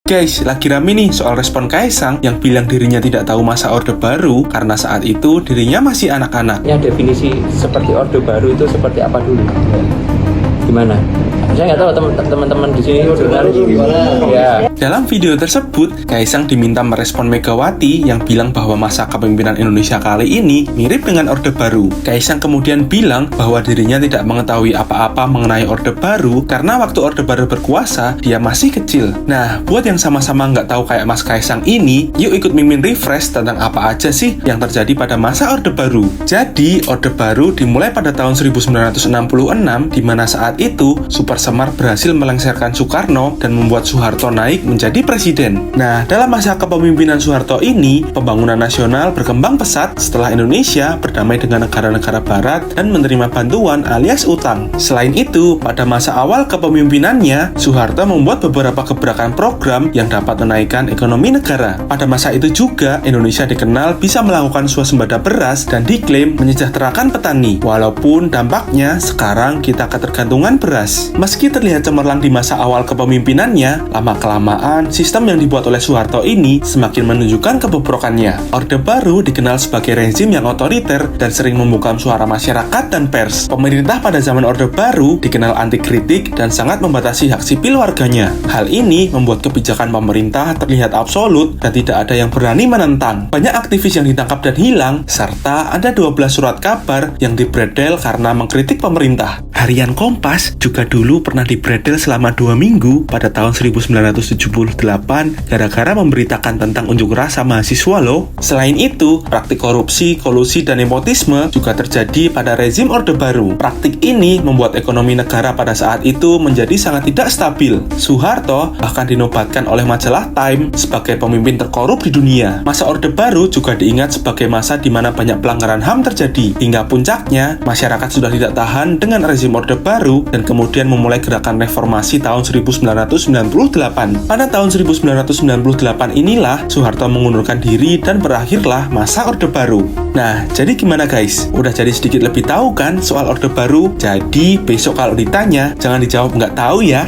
Guys, lagi rame nih soal respon Kaisang yang bilang dirinya tidak tahu masa Orde Baru karena saat itu dirinya masih anak-anak. Ya, definisi seperti Orde Baru itu seperti apa dulu? Gimana? Saya nggak tahu teman-teman di sini dengar gimana. Ya. Dalam video tersebut, Kaisang diminta merespon Megawati yang bilang bahwa masa kepemimpinan Indonesia kali ini mirip dengan Orde Baru. Kaisang kemudian bilang bahwa dirinya tidak mengetahui apa-apa mengenai Orde Baru karena waktu Orde Baru berkuasa, dia masih kecil. Nah, buat yang sama-sama nggak tahu kayak Mas Kaisang ini, yuk ikut Mimin refresh tentang apa aja sih yang terjadi pada masa Orde Baru. Jadi, Orde Baru dimulai pada tahun 1966, di mana saat itu Super Semar berhasil melengsarkan Soekarno dan membuat Soeharto naik menjadi presiden. Nah, dalam masa kepemimpinan Soeharto ini, pembangunan nasional berkembang pesat setelah Indonesia berdamai dengan negara-negara barat dan menerima bantuan alias utang. Selain itu, pada masa awal kepemimpinannya, Soeharto membuat beberapa gebrakan program yang dapat menaikkan ekonomi negara. Pada masa itu juga, Indonesia dikenal bisa melakukan swasembada beras dan diklaim menyejahterakan petani. Walaupun dampaknya sekarang kita ketergantungan beras. Meski terlihat cemerlang di masa awal kepemimpinannya, lama-kelamaan sistem yang dibuat oleh Soeharto ini semakin menunjukkan kebobrokannya. Orde Baru dikenal sebagai rezim yang otoriter dan sering membungkam suara masyarakat dan pers. Pemerintah pada zaman Orde Baru dikenal anti kritik dan sangat membatasi hak sipil warganya. Hal ini membuat kebijakan pemerintah terlihat absolut dan tidak ada yang berani menentang. Banyak aktivis yang ditangkap dan hilang, serta ada 12 surat kabar yang dibredel karena mengkritik pemerintah. Harian Kompas juga dulu pernah dibredel selama 2 minggu pada tahun 1978 gara-gara memberitakan tentang unjuk rasa mahasiswa loh. Selain itu, praktik korupsi, kolusi, dan nepotisme juga terjadi pada rezim Orde Baru. Praktik ini membuat ekonomi negara pada saat itu menjadi sangat tidak stabil. Soeharto bahkan dinobatkan oleh majalah Time sebagai pemimpin terkorup di dunia. Masa Orde Baru juga diingat sebagai masa di mana banyak pelanggaran HAM terjadi. Hingga puncaknya, masyarakat sudah tidak tahan dengan rezim Orde Baru dan kemudian memulai gerakan reformasi tahun 1998. Pada tahun 1998 inilah Soeharto mengundurkan diri dan berakhirlah masa Orde Baru. Nah, jadi gimana guys? Udah jadi sedikit lebih tahu kan soal Orde Baru? Jadi besok kalau ditanya, jangan dijawab nggak tahu ya.